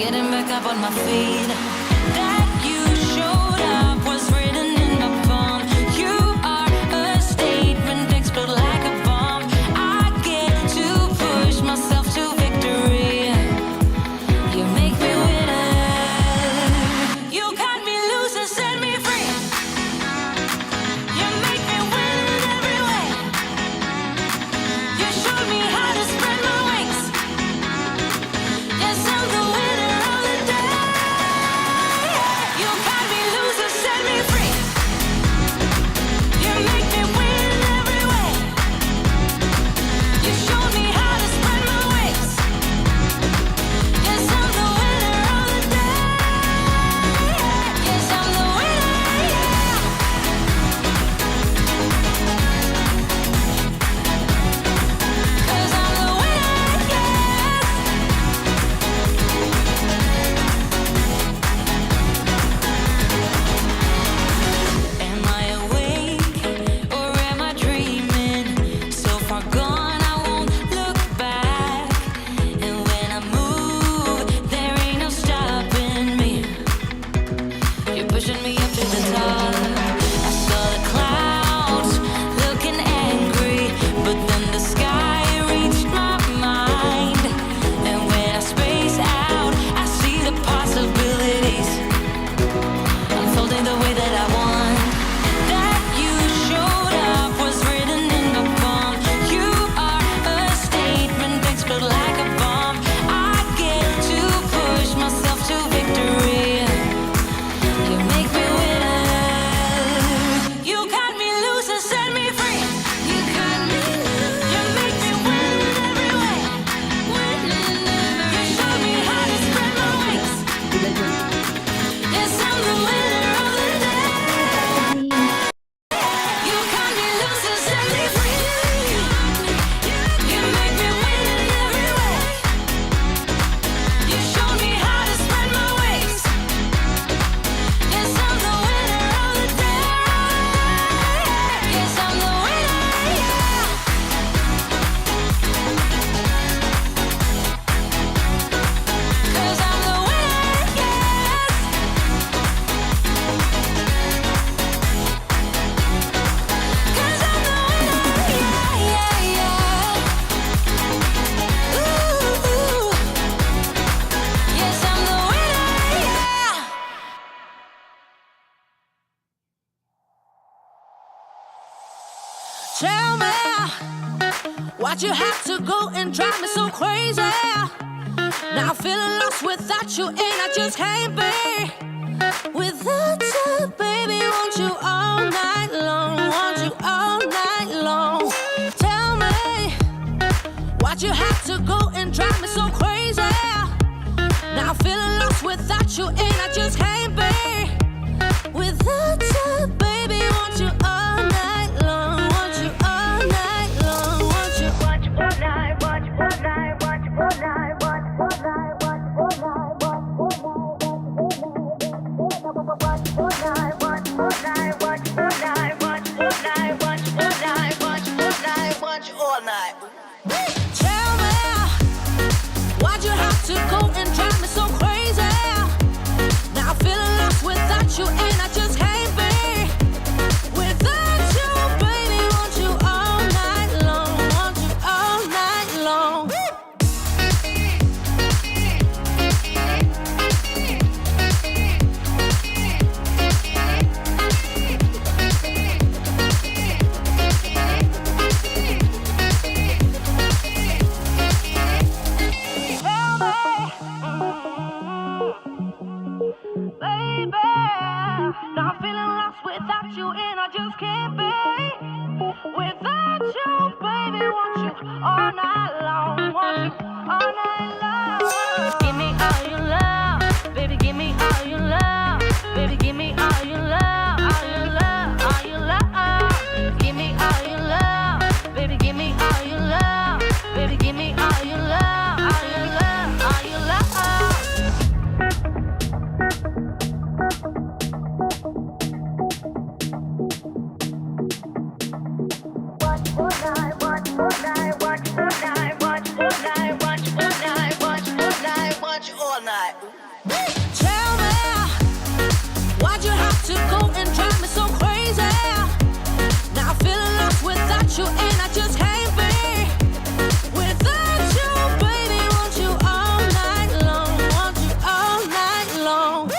Getting back up on my feet. That you showed up was written in the palm. You are a statement, explode like a bomb. I get to push myself to victory. You make me winner. You cut me loose and set me free. You make me win in every way. You showed me how to spread my wings. Yes, I'm the winner of the day. You cut me loose and set me free. You make me win in every way. You showed me how to spread my wings. Yes, I'm the winner of the day. Yes, I'm the winner, yeah. 'Cause I'm the winner, yes. Am I awake or am I dreaming? So far gone, I won't look back. And when I move, there ain't no stopping me. You're pushing me up to the top. I saw the clouds looking angry, but then the sky reached my mind. And when I space out, I see the possibilities unfolding the way that I want. That you showed up was written in the palm. You are a statement, explode like a bomb. I get to push myself to victory. You make me winner. You cut me loose and set me free. You cut me loose. You make me win in every way. You showed me how to spread my wings. Yes, I'm the winner of the day. You cut me loose and set me free. You make me win in every way. You showed me how to spread my wings. Yes, I'm the winner of the day. Yes, I'm the winner, yeah. 'Cause I'm the winner, yes. 'Cause I'm the winner, yeah, yeah, yeah. Ooh, yes, I'm the winner, yeah. Tell me, why'd you have to go and drive me so crazy? Now I'm feeling lost without you, and I just can't be without you, baby. Want you all night long, want you all night long. Tell me, why'd you have to go and drive me so crazy? Now I'm feeling lost without you, and I just can't be without you, baby. Want you all night long, want you all night long, want you. Watch all night, watch all night, watch all night, watch all night, watch all night, watch all night, watch all night, watch all night, watch all night, watch all night, watch all night, watch all night. Tell me, why'd you have to go and drive me so crazy? Now I'm feeling lost without you, and I just can't be without you, baby. Want you all night long, want you all night long. Baby, now I'm feeling lost without you, and I just can't be without you, baby. Want you all night long, want you all night long. Give me all your love, baby. Give me all your love, baby. Give me all your love, all your love, all your love. Give me all your love, baby. Give me all your love, baby. Give me all your love, all your love, all your love. Watch all night, watch all night, watch all night, watch all night, watch all night, watch go and drive me so crazy. Now I'm feeling lost without you, and I just can't be without you, baby. Want you all night long, want you all night long.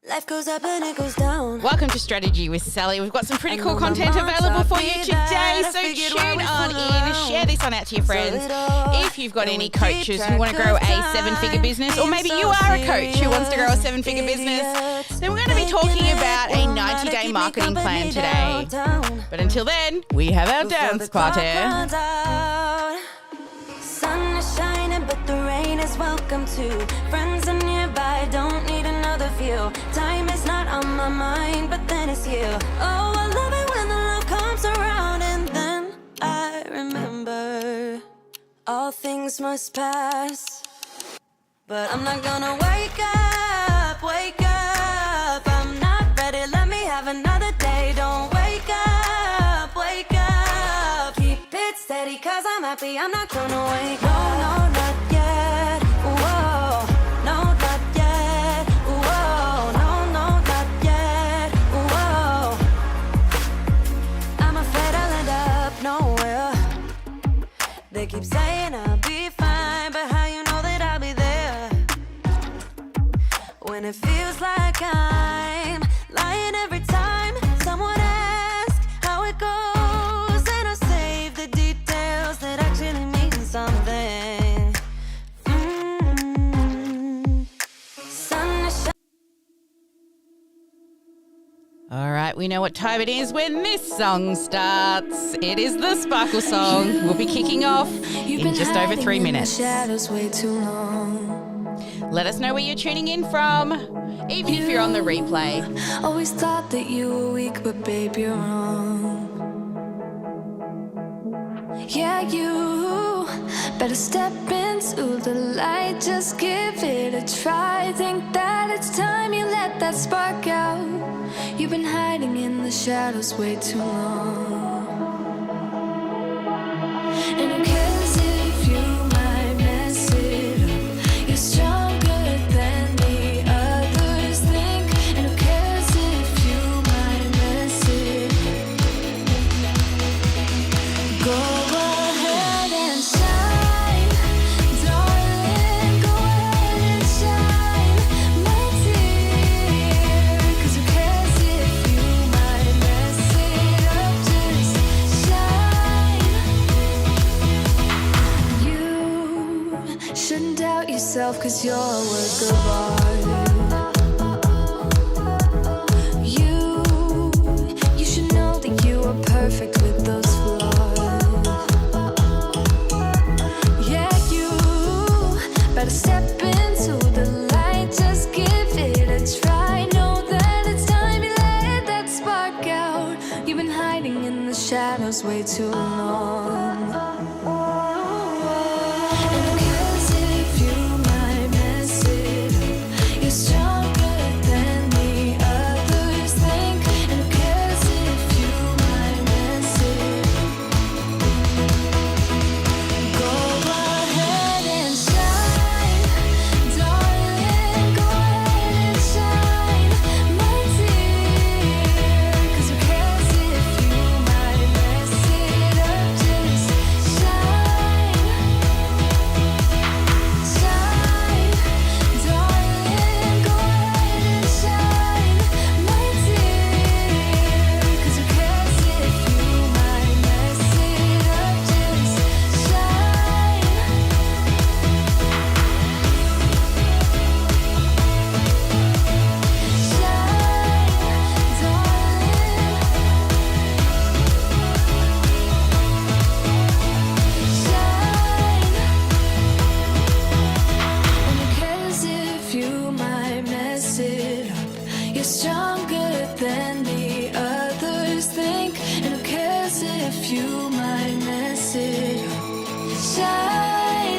Life goes up and it goes down. Welcome to Strategy with Sally. We've got some pretty cool know my content mom's available for happy you that today, I so figured why tune we on fool in, around. share this on out to your friends. If you've got any coaches who want to grow a seven-figure business, or maybe you are a coach who wants to grow a seven-figure business, then we're going to be talking about a 90-day marketing plan today. But until then, we have our dance party. Sun is shining, but the rain is welcome too. Friends are nearby, don't need another view. Time is not on my mind, but then it's you. Oh, I love it when the love comes around, and then I remember all things must pass. But I'm not gonna wake up, wake up. I'm not ready, let me have another day. Don't wake up, wake up. Keep it steady, cause I'm happy, I'm not gonna wake up. No, not yet, whoa. No, not yet, whoa. No, not yet, whoa. I'm afraid I'll end up nowhere. They keep saying I'll be fine, but how you know that I'll be there when it feels like I'm lying every time someone asks how it goes, and I save the details that actually mean something. Sun is All right, we know what time it is when this song starts. It is the Sparkle song. We'll be kicking off in just over 3 minutes. shadows way too long. Let us know where you're tuning in from, even if you're on the replay. Always thought that you were weak, but babe, you're wrong. Yeah, you better step into the light. Just give it a try. Think that it's time you let that spark out. You've been hiding in the shadows way too long. And who cares if you might mess it up? You're stronger than the others think. And who cares if you might mess it up? Go ahead and shine, darling. Go ahead and shine, my dear. 'Cause who cares if you might mess it up? Just shine. You shouldn't doubt yourself, 'cause you're a work of art. You should know that you are perfect with those flaws. Yeah, you better step into the light. Just give it a try. Know that it's time you let that spark out. You've been hiding in the shadows way too long. And who cares if you might mess it up? You're stronger than the others think. And who cares if you might mess it up? Go ahead and shine, darling. Go ahead and shine, my dear. 'Cause who cares if you might mess it up? Just shine, shine, darling. Go ahead and shine, my dear. 'Cause who cares if you might mess it up? Just shine. You're stronger than the others think. And who cares if you might mess it up? Shine.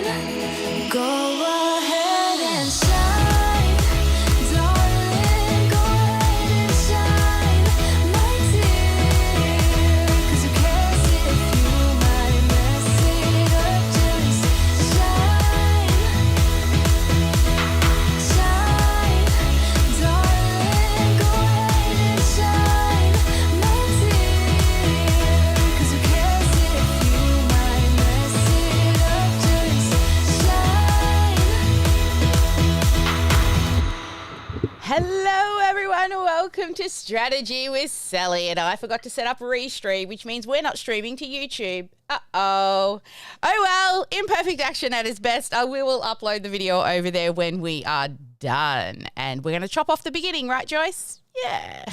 Hello, everyone. Welcome to Strategy with Sally. And I forgot to set up Restream, which means we're not streaming to YouTube. Uh-oh. Oh, well, imperfect action at its best. We will upload the video over there when we are done. And we're going to chop off the beginning, right, Joyce? Yeah.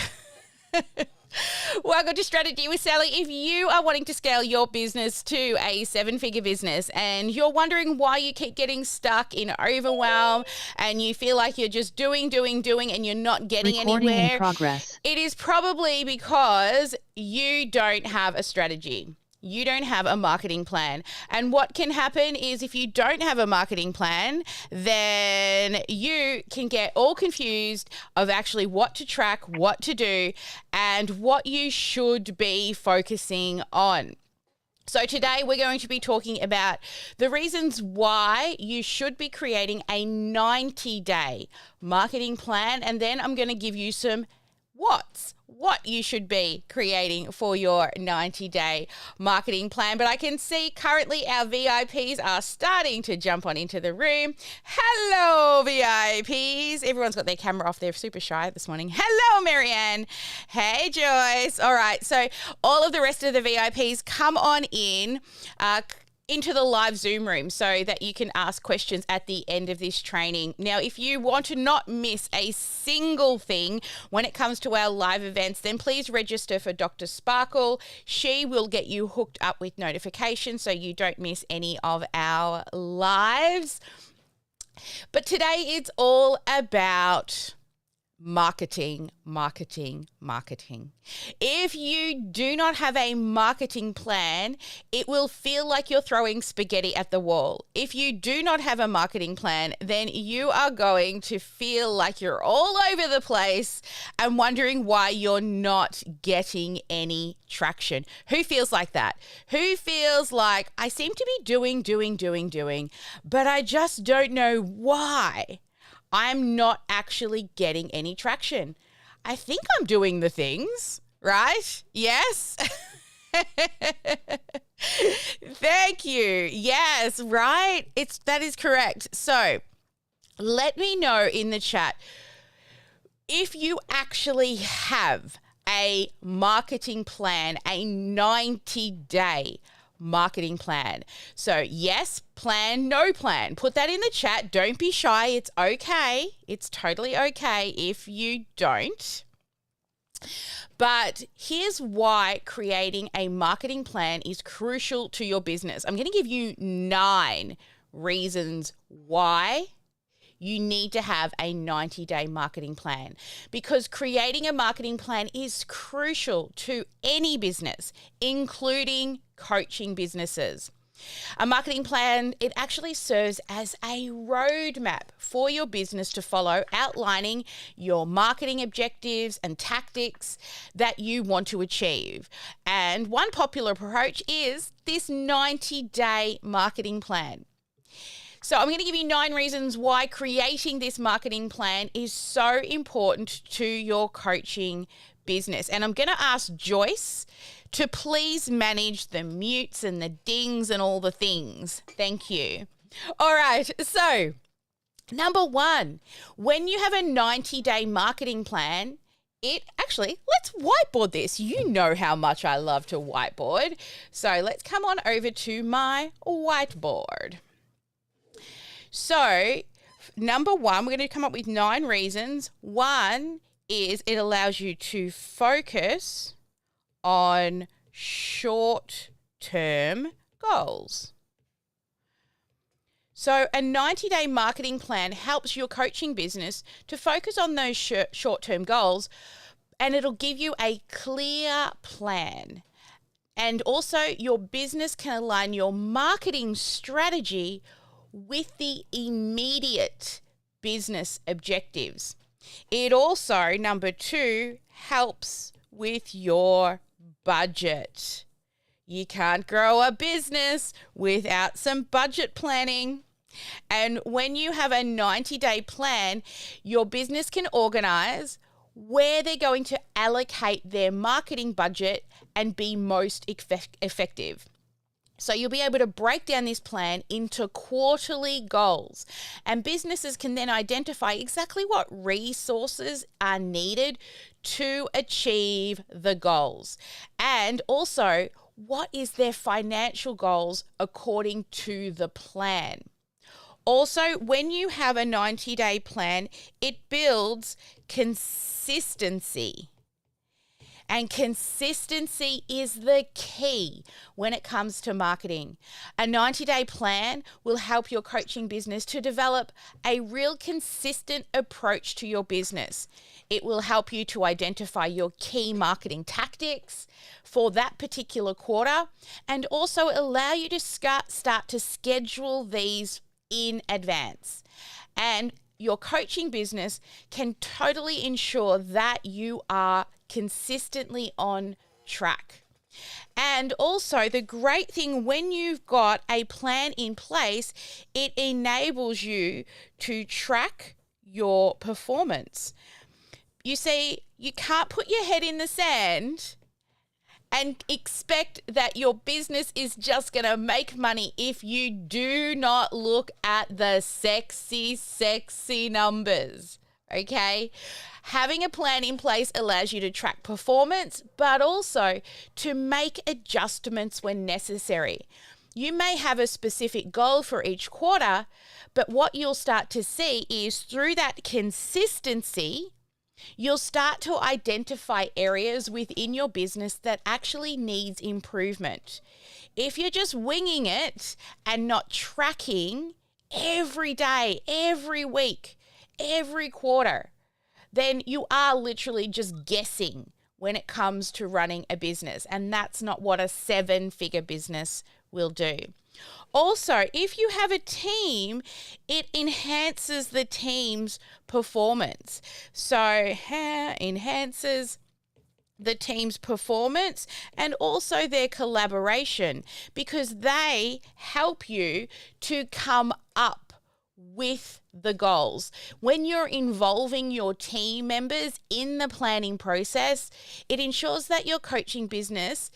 Welcome to Strategy with Sally. If you are wanting to scale your business to a 7-figure business and you're wondering why you keep getting stuck in overwhelm and you feel like you're just doing and you're not getting Recording anywhere, in progress. it is probably because you don't have a strategy. You don't have a marketing plan. And what can happen is if you don't have a marketing plan, then you can get all confused of actually what to track, what to do, and what you should be focusing on. So today we're going to be talking about the reasons why you should be creating a 90-day marketing plan. And then I'm going to give you some what you should be creating for your 90-day marketing plan. But I can see currently our VIPs are starting to jump on into the room. Hello, VIPs. Everyone's got their camera off. They're super shy this morning. Hello, Marianne. Hey, Joyce. All right. So all of the rest of the VIPs, come on in. Into the live Zoom room so that you can ask questions at the end of this training. Now, if you want to not miss a single thing when it comes to our live events, then please register for Dr. Sparkle. She will get you hooked up with notifications so you don't miss any of our lives. But today it's all about marketing. If you do not have a marketing plan, it will feel like you're throwing spaghetti at the wall. If you do not have a marketing plan, then you are going to feel like you're all over the place and wondering why you're not getting any traction. Who feels like that? Who feels like I seem to be doing, but I just don't know why I'm not actually getting any traction? I think I'm doing the things, right? Yes. Thank you. Yes, right? That is correct. So let me know in the chat if you actually have a marketing plan, a 90-day marketing plan. So yes, plan, no plan. Put that in the chat. Don't be shy. It's okay. It's totally okay if you don't. But here's why creating a marketing plan is crucial to your business. I'm going to give you 9 reasons why you need to have a 90-day marketing plan, because creating a marketing plan is crucial to any business, including coaching businesses. A marketing plan, it actually serves as a roadmap for your business to follow, outlining your marketing objectives and tactics that you want to achieve. And one popular approach is this 90-day marketing plan. So I'm going to give you 9 reasons why creating this marketing plan is so important to your coaching business. And I'm going to ask Joyce to please manage the mutes and the dings and all the things. Thank you. All right. So number 1, when you have a 90-day marketing plan, let's whiteboard this. You know how much I love to whiteboard. So let's come on over to my whiteboard. So number 1, we're going to come up with 9 reasons. 1 is it allows you to focus on short-term goals. So a 90-day marketing plan helps your coaching business to focus on those short-term goals, and it'll give you a clear plan. And also your business can align your marketing strategy with the immediate business objectives. It also, number 2, helps with your budget. You can't grow a business without some budget planning. And when you have a 90-day plan, your business can organize where they're going to allocate their marketing budget and be most effective. So you'll be able to break down this plan into quarterly goals, and businesses can then identify exactly what resources are needed to achieve the goals, and also what is their financial goals according to the plan. Also, when you have a 90-day plan, it builds consistency. And consistency is the key when it comes to marketing. A 90-day plan will help your coaching business to develop a real consistent approach to your business. It will help you to identify your key marketing tactics for that particular quarter, and also allow you to start to schedule these in advance. And your coaching business can totally ensure that you are consistently on track. And also, the great thing when you've got a plan in place, it enables you to track your performance. You see, you can't put your head in the sand and expect that your business is just going to make money if you do not look at the sexy numbers, okay? Having a plan in place allows you to track performance, but also to make adjustments when necessary. You may have a specific goal for each quarter, but what you'll start to see is through that consistency, you'll start to identify areas within your business that actually needs improvement. If you're just winging it and not tracking every day, every week, every quarter, then you are literally just guessing when it comes to running a business. And that's not what a 7-figure business will do. Also, if you have a team, it enhances the team's performance. So, enhances the team's performance and also their collaboration, because they help you to come up with the goals. When you're involving your team members in the planning process, it ensures that your coaching business,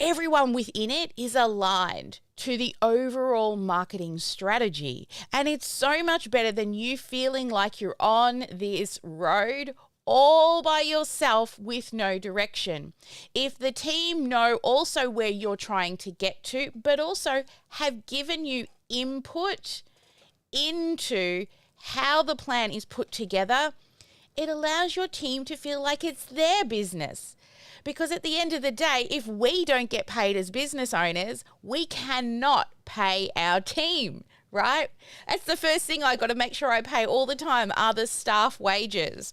everyone within it is aligned to the overall marketing strategy. And it's so much better than you feeling like you're on this road all by yourself with no direction. If the team know also where you're trying to get to, but also have given you input into how the plan is put together, it allows your team to feel like it's their business. Because at the end of the day, if we don't get paid as business owners, we cannot pay our team, right? That's the first thing I got to make sure I pay all the time are the staff wages.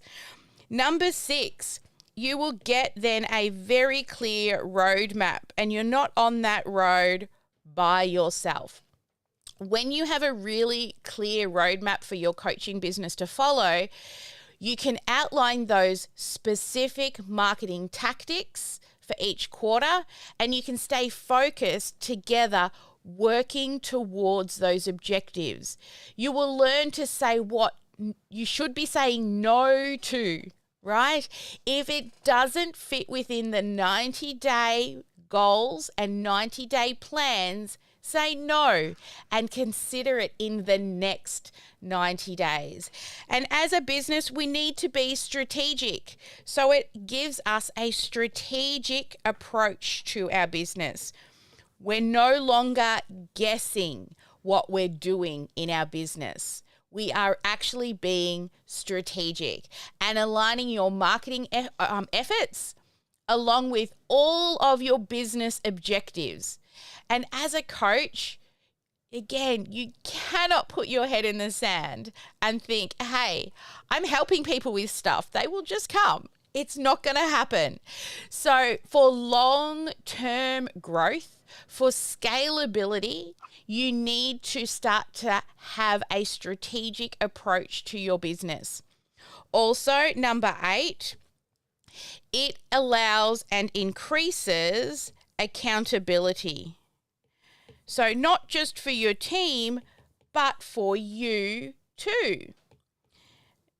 Number 6, you will get then a very clear roadmap, and you're not on that road by yourself. When you have a really clear roadmap for your coaching business to follow, you can outline those specific marketing tactics for each quarter, and you can stay focused together working towards those objectives. You will learn to say what you should be saying no to, right? If it doesn't fit within the 90-day goals and 90-day plans, say no and consider it in the next 90 days. And as a business, we need to be strategic. So it gives us a strategic approach to our business. We're no longer guessing what we're doing in our business. We are actually being strategic and aligning your marketing efforts along with all of your business objectives. And as a coach, again, you cannot put your head in the sand and think, hey, I'm helping people with stuff. They will just come. It's not going to happen. So for long-term growth, for scalability, you need to start to have a strategic approach to your business. Also, number 8, it allows and increases accountability. So not just for your team, but for you too.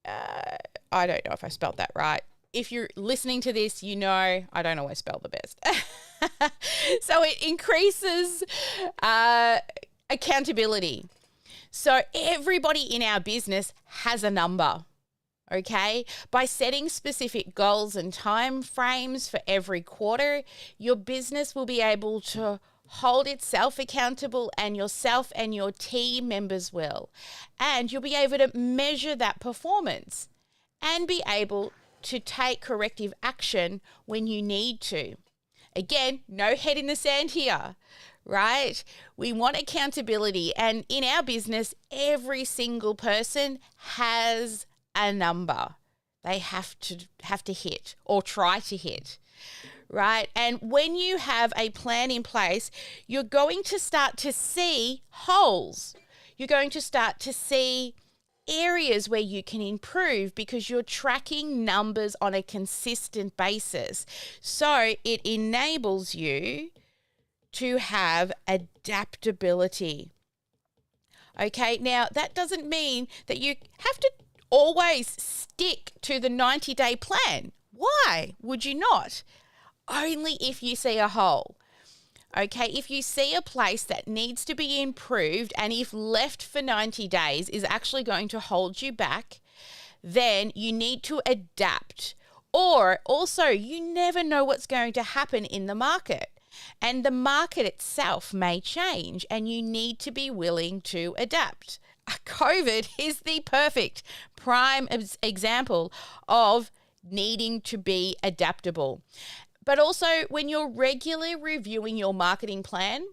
I don't know if I spelled that right. If you're listening to this, you know I don't always spell the best. So it increases accountability. So everybody in our business has a number. Okay, by setting specific goals and time frames for every quarter, your business will be able to hold itself accountable, and yourself and your team members will. And you'll be able to measure that performance and be able to take corrective action when you need to. Again, no head in the sand here, right? We want accountability, and in our business, every single person has a number they have to hit or try to hit, right? And when you have a plan in place, you're going to start to see holes. You're going to start to see areas where you can improve because you're tracking numbers on a consistent basis. So it enables you to have adaptability. Okay, now that doesn't mean that you have to always stick to the 90-day plan. Why would you not? Only if you see a hole. Okay, if you see a place that needs to be improved and if left for 90 days is actually going to hold you back, then you need to adapt. Or also, you never know what's going to happen in the market. And the market itself may change and you need to be willing to adapt. COVID is the perfect prime example of needing to be adaptable. But also, when you're regularly reviewing your marketing plan,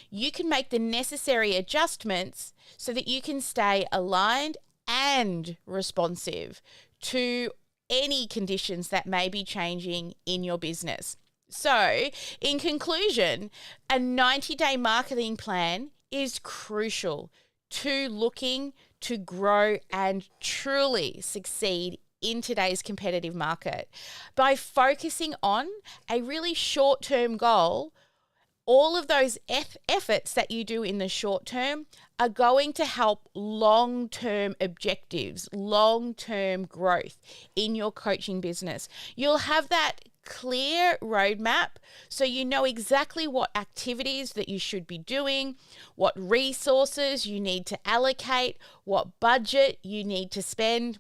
you can make the necessary adjustments so that you can stay aligned and responsive to any conditions that may be changing in your business. So, in conclusion, a 90-day marketing plan is crucial to looking to grow and truly succeed in today's competitive market. By focusing on a really short-term goal, all of those efforts that you do in the short term are going to help long-term objectives, long-term growth in your coaching business. You'll have that clear roadmap so you know exactly what activities that you should be doing, what resources you need to allocate, what budget you need to spend.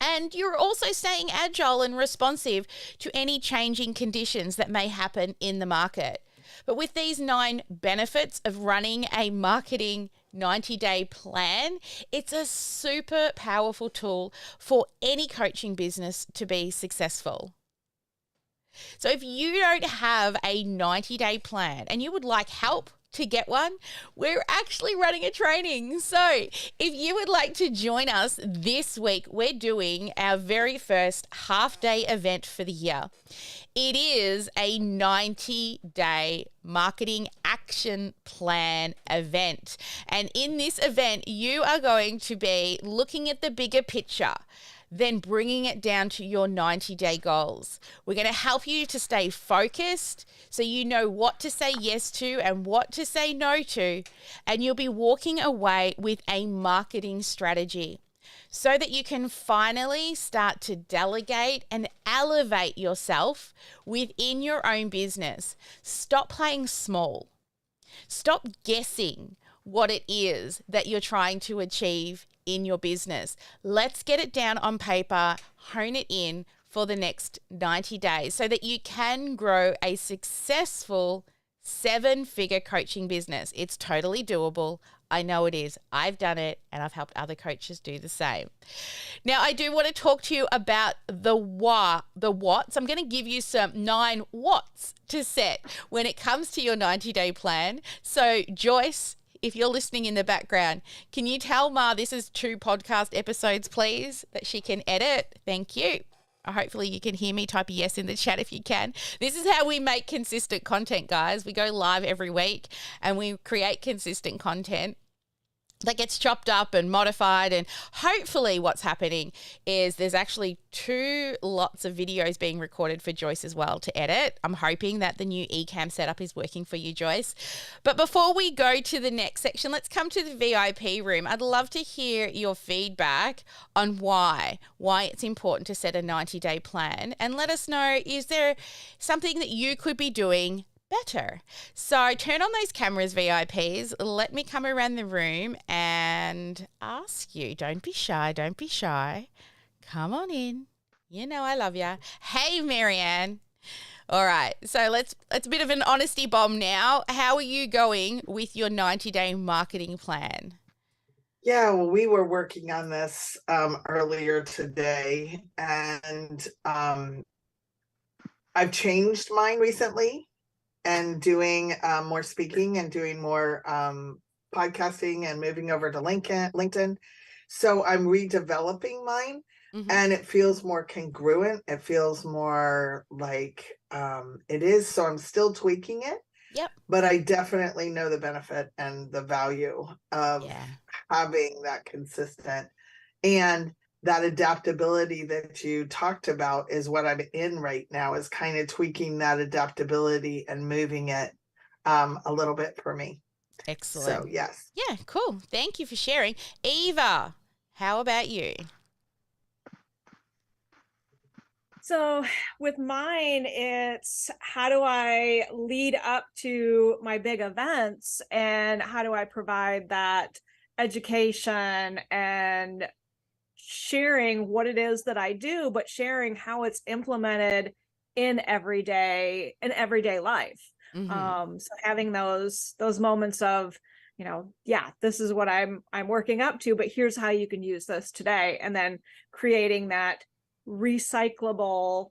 And you're also staying agile and responsive to any changing conditions that may happen in the market. But with these 9 benefits of running a marketing 90-day plan, it's a super powerful tool for any coaching business to be successful. So if you don't have a 90-day plan and you would like help to get one, we're actually running a training. So if you would like to join us this week, we're doing our very first half-day event for the year. It is a 90-day marketing action plan event. And in this event, you are going to be looking at the bigger picture, then bringing it down to your 90-day goals. We're going to help you to stay focused so you know what to say yes to and what to say no to, and you'll be walking away with a marketing strategy so that you can finally start to delegate and elevate yourself within your own business. Stop playing small. Stop guessing what it is that you're trying to achieve in your business. Let's get it down on paper, hone it in for the next 90 days so that you can grow a successful 7-figure coaching business. It's totally doable. I know it is. I've done it and I've helped other coaches do the same. Now, I do want to talk to you about the what's. I'm going to give you some 9 what's to set when it comes to your 90-day plan. So, Joyce, if you're listening in the background, can you tell Ma this is 2 podcast episodes, please, that she can edit? Thank you. Hopefully you can hear me. Type a yes in the chat if you can. This is how we make consistent content, guys. We go live every week and we create consistent content. that gets chopped up and modified. And hopefully what's happening is there's actually 2 lots of videos being recorded for Joyce as well to edit. I'm hoping that the new Ecamm setup is working for you, Joyce. But before we go to the next section, let's come to the VIP room. I'd love to hear your feedback on why it's important to set a 90-day plan, and let us know, is there something that you could be doing better? So turn on those cameras, VIPs. Let me come around the room and ask you. Don't be shy. Don't be shy. Come on in. You know I love you. Hey, Marianne. All right. So it's a bit of an honesty bomb now. How are you going with your 90-day marketing plan? Yeah, well, we were working on this earlier today, and I've changed mine recently, and doing more speaking and doing more podcasting and moving over to LinkedIn. So I'm redeveloping mine, and it feels more congruent. It feels more like it is. So I'm still tweaking it. Yep. But I definitely know the benefit and the value of having that consistent, and that adaptability that you talked about is what I'm in right now, is kind of tweaking that adaptability and moving it a little bit for me. Excellent. So, yes. Yeah, cool. Thank you for sharing. Eva, how about you? So with mine, it's how do I lead up to my big events, and how do I provide that education and sharing what it is that I do, but sharing how it's implemented in everyday life. So having those moments of, this is what I'm working up to, but here's how you can use this today, and then creating that recyclable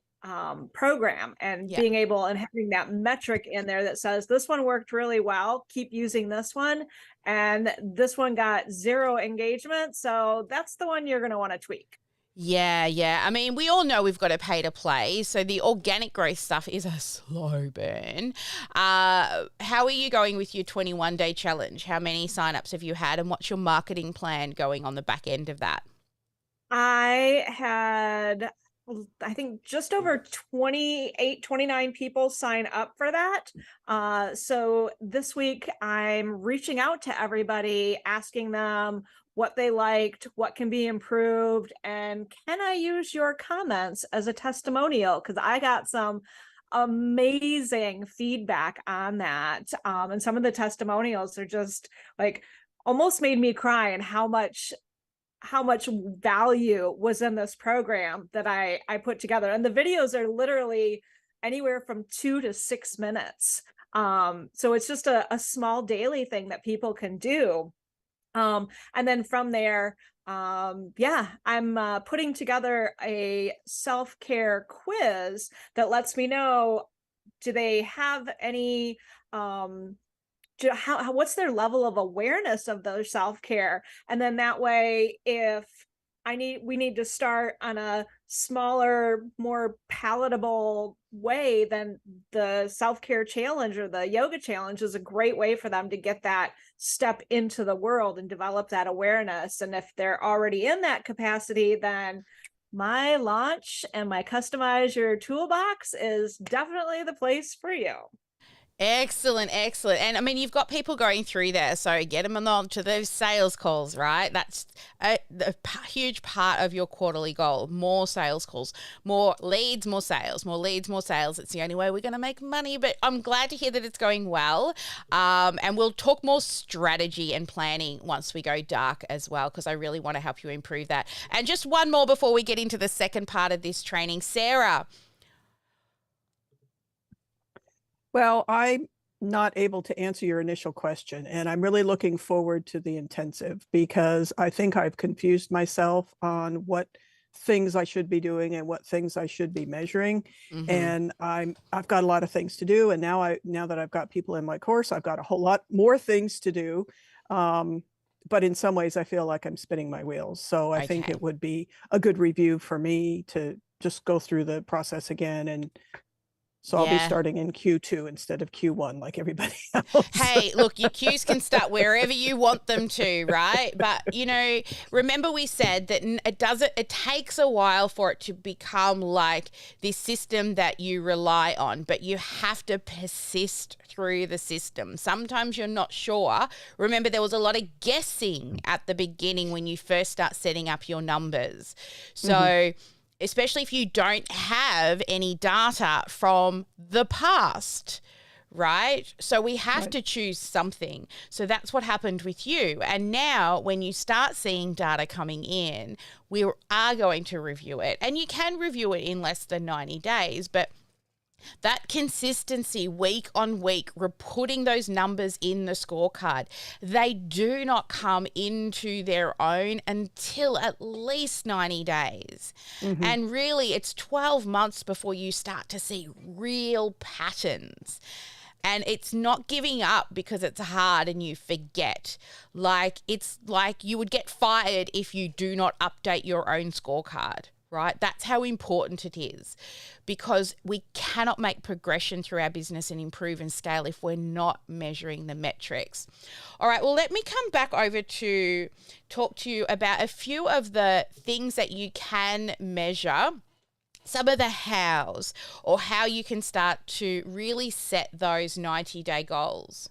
program, and being able and having that metric in there that says this one worked really well, keep using this one, and this one got 0 engagement, so that's the one you're going to want to tweak. Yeah. I mean, we all know we've got to pay to play, so the organic growth stuff is a slow burn. How are you going with your 21-day challenge? How many signups have you had, and what's your marketing plan going on the back end of that? I had, I think, just over 29 people sign up for that. So this week I'm reaching out to everybody, asking them what they liked, what can be improved, and can I use your comments as a testimonial? Because I got some amazing feedback on that. And some of the testimonials are just like almost made me cry, and how much value was in this program that I put together. And the videos are literally anywhere from 2 to 6 minutes. So it's just a small daily thing that people can do. And then from there, I'm putting together a self-care quiz that lets me know, do they have any, what's their level of awareness of those self-care? And then that way, if we need to start on a smaller, more palatable way, then the self-care challenge or the yoga challenge is a great way for them to get that step into the world and develop that awareness. And if they're already in that capacity, then my launch and my Customize Your Toolbox is definitely the place for you. Excellent. And I mean, you've got people going through there, so get them on to those sales calls, right? That's a huge part of your quarterly goal. More sales calls, more leads, more sales, more leads, more sales. It's the only way we're going to make money, but I'm glad to hear that it's going well. And we'll talk more strategy and planning once we go dark as well, because I really want to help you improve that. And just one more before we get into the second part of this training. Sarah. Well, I'm not able to answer your initial question, and I'm really looking forward to the intensive, because I think I've confused myself on what things I should be doing and what things I should be measuring. And I've got a lot of things to do. And now that I've got people in my course, I've got a whole lot more things to do. But in some ways I feel like I'm spinning my wheels. So I think it would be a good review for me to just go through the process again and So I'll be Yeah. starting in Q2 instead of Q1 like everybody else. Hey, look, your cues can start wherever you want them to, right? But, remember we said that it takes a while for it to become like this system that you rely on, but you have to persist through the system. Sometimes you're not sure. Remember, there was a lot of guessing at the beginning when you first start setting up your numbers. So, especially if you don't have any data from the past, right? So we have to choose something. So that's what happened with you. And now when you start seeing data coming in, we are going to review it. And you can review it in less than 90 days, but that consistency week on week, putting those numbers in the scorecard, they do not come into their own until at least 90 days. And really, it's 12 months before you start to see real patterns. And it's not giving up because it's hard and you forget. It's like you would get fired if you do not update your own scorecard. Right? That's how important it is, because we cannot make progression through our business and improve and scale if we're not measuring the metrics. All right, well, let me come back over to talk to you about a few of the things that you can measure, some of the hows, or how you can start to really set those 90-day goals.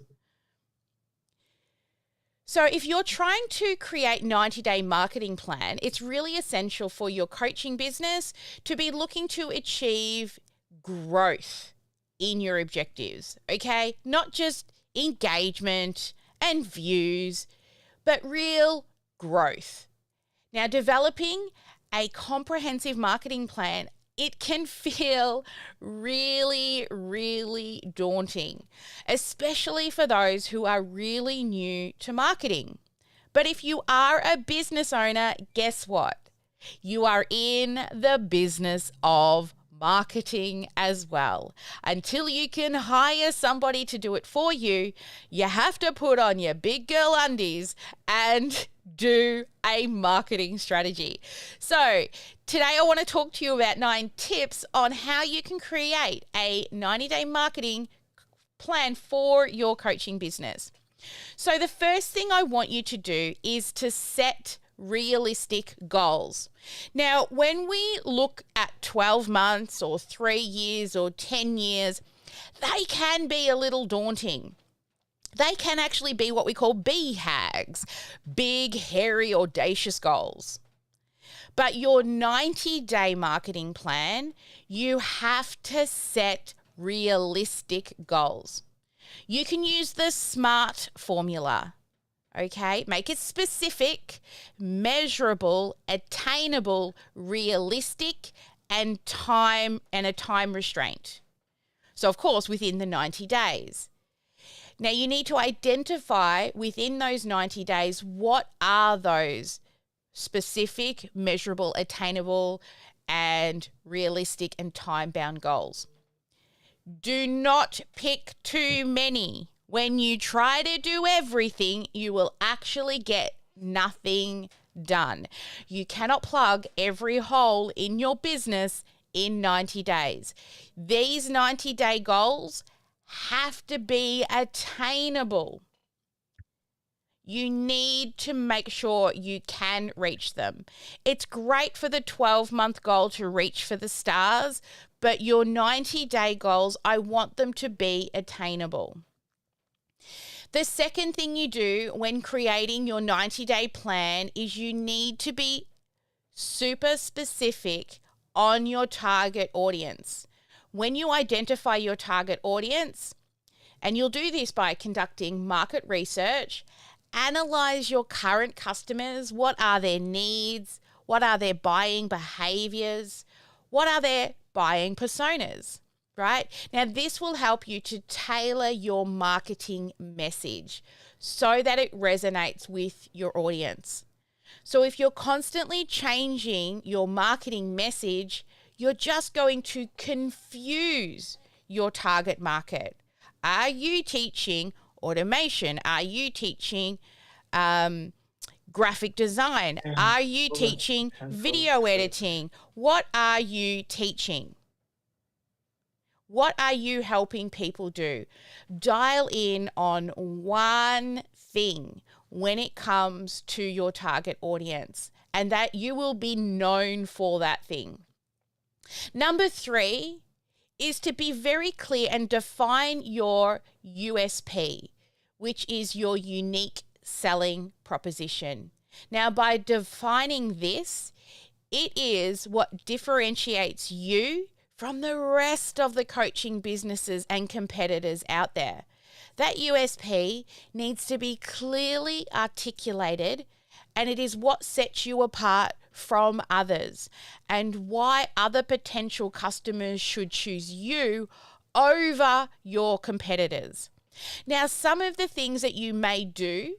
So if you're trying to create 90-day marketing plan, it's really essential for your coaching business to be looking to achieve growth in your objectives, okay? Not just engagement and views, but real growth. Now, developing a comprehensive marketing plan, it can feel really, really daunting, especially for those who are really new to marketing. But if you are a business owner, guess what? You are in the business of marketing as well. Until you can hire somebody to do it for you, you have to put on your big girl undies and do a marketing strategy. So today I want to talk to you about 9 tips on how you can create a 90-day marketing plan for your coaching business. So the first thing I want you to do is to set realistic goals. Now, when we look at 12 months or 3 years or 10 years, they can be a little daunting. They can actually be what we call BHAGs, big, hairy, audacious goals. But your 90-day marketing plan, you have to set realistic goals. You can use the SMART formula, okay? Make it specific, measurable, attainable, realistic, and a time restraint. So, of course, within the 90 days. Now, you need to identify within those 90 days, what are those specific, measurable, attainable, and realistic and time-bound goals. Do not pick too many. When you try to do everything, you will actually get nothing done. You cannot plug every hole in your business in 90 days. These 90-day goals have to be attainable. You need to make sure you can reach them. It's great for the 12-month goal to reach for the stars, but your 90-day goals, I want them to be attainable. The second thing you do when creating your 90-day plan is you need to be super specific on your target audience. When you identify your target audience, and you'll do this by conducting market research, analyze your current customers. What are their needs? What are their buying behaviors? What are their buying personas? Right? Now, this will help you to tailor your marketing message so that it resonates with your audience. So if you're constantly changing your marketing message, you're just going to confuse your target market. Are you teaching automation? Are you teaching graphic design? Are you teaching video editing? What are you teaching? What are you helping people do? Dial in on one thing when it comes to your target audience, and that you will be known for that thing. Number 3 is to be very clear and define your USP, which is your unique selling proposition. Now, by defining this, it is what differentiates you from the rest of the coaching businesses and competitors out there. That USP needs to be clearly articulated, and it is what sets you apart from others and why other potential customers should choose you over your competitors. Now, some of the things that you may do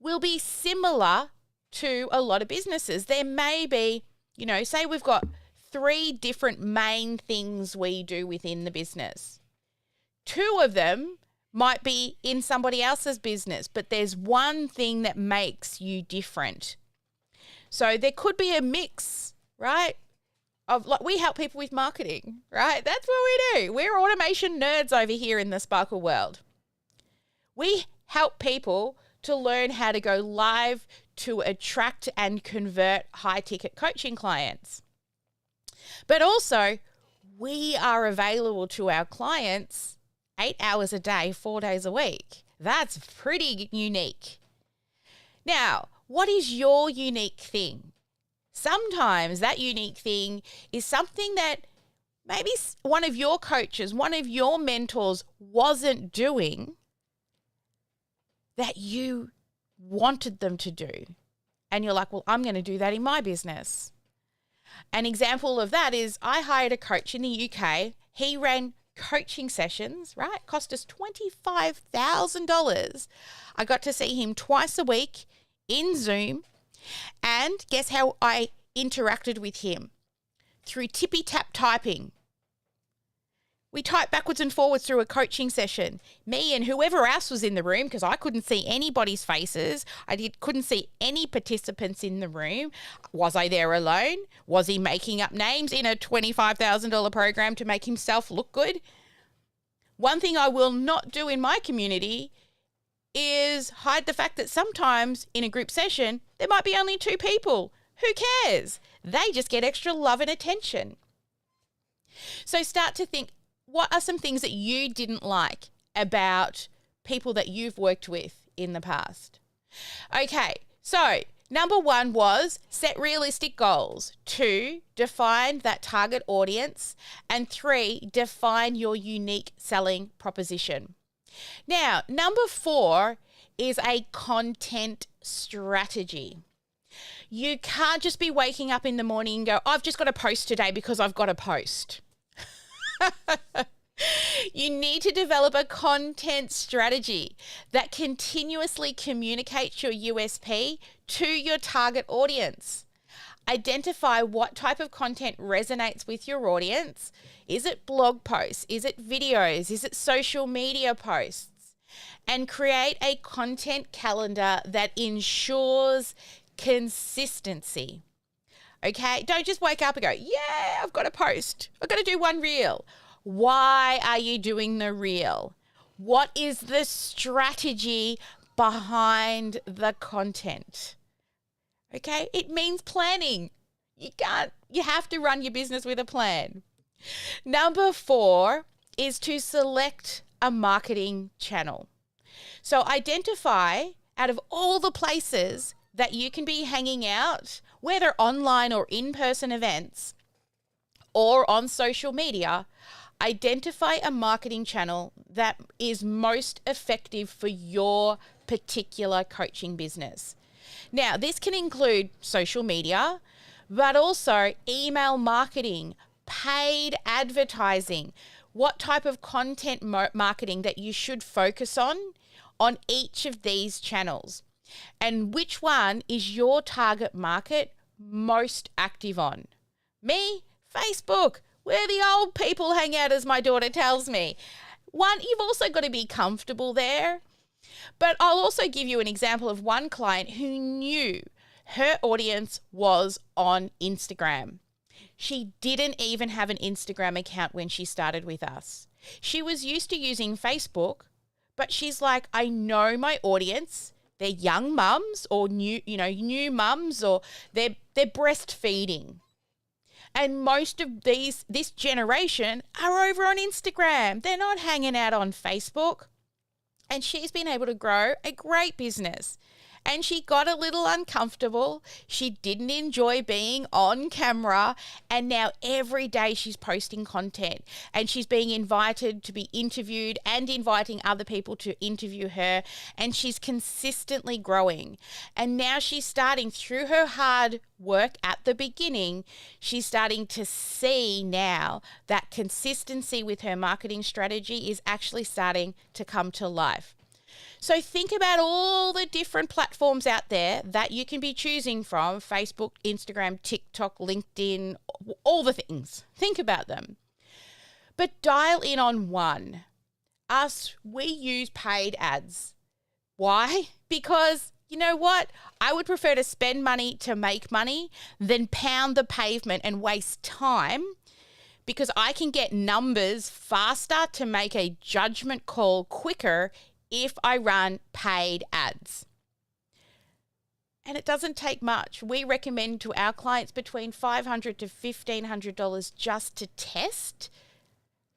will be similar to a lot of businesses. There may be, say we've got 3 different main things we do within the business. 2 of them might be in somebody else's business, but there's one thing that makes you different. So there could be a mix, right? Of like, we help people with marketing, right? That's what we do. We're automation nerds over here in the Sparkle world. We help people to learn how to go live to attract and convert high-ticket coaching clients. But also, we are available to our clients 8 hours a day, 4 days a week. That's pretty unique. Now, what is your unique thing? Sometimes that unique thing is something that maybe one of your coaches, one of your mentors wasn't doing that you wanted them to do. And you're like, well, I'm going to do that in my business. An example of that is I hired a coach in the UK. He ran coaching sessions, right? Cost us $25,000. I got to see him twice a week in Zoom. And guess how I interacted with him? Through tippy-tap typing. We typed backwards and forwards through a coaching session. Me and whoever else was in the room, because I couldn't see anybody's faces. Couldn't see any participants in the room. Was I there alone? Was he making up names in a $25,000 program to make himself look good? One thing I will not do in my community is hide the fact that sometimes in a group session, there might be only 2 people. Who cares? They just get extra love and attention. So start to think, what are some things that you didn't like about people that you've worked with in the past? Okay, so number 1 was set realistic goals. 2, define that target audience. And 3, define your unique selling proposition. Now, number 4 is a content strategy. You can't just be waking up in the morning and go, I've just got to post today because I've got to post. You need to develop a content strategy that continuously communicates your USP to your target audience. Identify what type of content resonates with your audience. Is it blog posts? Is it videos? Is it social media posts? And create a content calendar that ensures consistency. Okay, don't just wake up and go, yeah, I've got to post. I've got to do one reel. Why are you doing the reel? What is the strategy behind the content? Okay, it means planning. You have to run your business with a plan. Number 4 is to select a marketing channel. So identify out of all the places that you can be hanging out, whether online or in-person events or on social media, identify a marketing channel that is most effective for your particular coaching business. Now, this can include social media, but also email marketing, paid advertising, what type of content marketing that you should focus on each of these channels, and which one is your target market most active on. Me, Facebook, where the old people hang out, as my daughter tells me. One, you've also got to be comfortable there. But I'll also give you an example of one client who knew her audience was on Instagram. She didn't even have an Instagram account when she started with us. She was used to using Facebook, but she's like, I know my audience. They're young mums or new mums, or they're breastfeeding. And most of this generation are over on Instagram. They're not hanging out on Facebook. And she's been able to grow a great business. And she got a little uncomfortable. She didn't enjoy being on camera. And now every day she's posting content and she's being invited to be interviewed and inviting other people to interview her. And she's consistently growing. And now she's starting, through her hard work at the beginning, she's starting to see now that consistency with her marketing strategy is actually starting to come to life. So think about all the different platforms out there that you can be choosing from: Facebook, Instagram, TikTok, LinkedIn, all the things. Think about them. But dial in on one. We use paid ads. Why? Because you know what? I would prefer to spend money to make money than pound the pavement and waste time, because I can get numbers faster to make a judgment call quicker if I run paid ads. And it doesn't take much. We recommend to our clients between $500 to $1,500 just to test.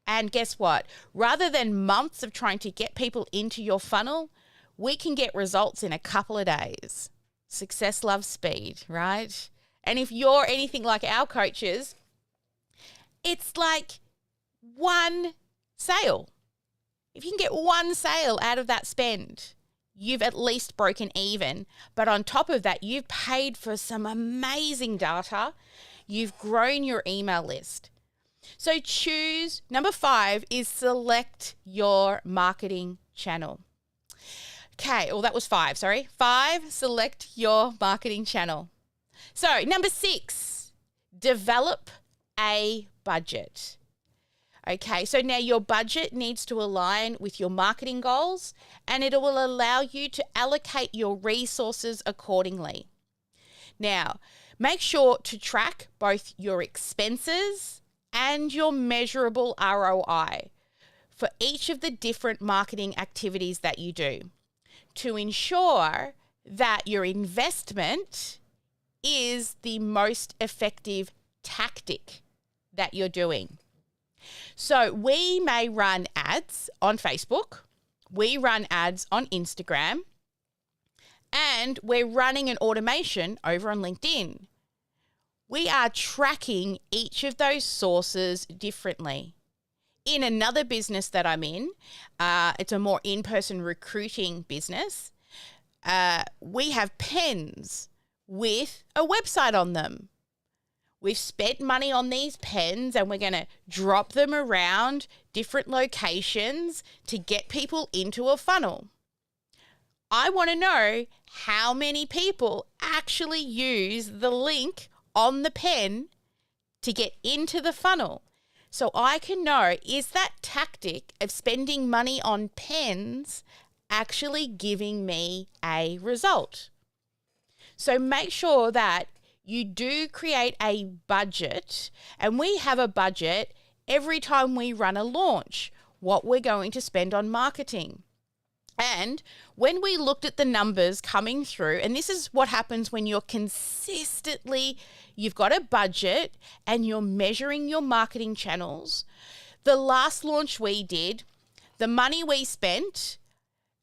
And guess what? Rather than months of trying to get people into your funnel, we can get results in a couple of days. Success loves speed, right? And if you're anything like our coaches, it's like one sale. If you can get one sale out of that spend, you've at least broken even. But on top of that, you've paid for some amazing data. You've grown your email list. So number 5 is select your marketing channel. Okay, well, that was 5, sorry. 5, select your marketing channel. So number 6, develop a budget. Okay, so now your budget needs to align with your marketing goals, and it will allow you to allocate your resources accordingly. Now, make sure to track both your expenses and your measurable ROI for each of the different marketing activities that you do, to ensure that your investment is the most effective tactic that you're doing. So we may run ads on Facebook, we run ads on Instagram, and we're running an automation over on LinkedIn. We are tracking each of those sources differently. In another business that I'm in, it's a more in-person recruiting business, we have pens with a website on them. We've spent money on these pens and we're going to drop them around different locations to get people into a funnel. I want to know how many people actually use the link on the pen to get into the funnel. So I can know, is that tactic of spending money on pens actually giving me a result? So make sure that you do create a budget, and we have a budget every time we run a launch, what we're going to spend on marketing. And when we looked at the numbers coming through, and this is what happens when you've got a budget and you're measuring your marketing channels. The last launch we did, the money we spent,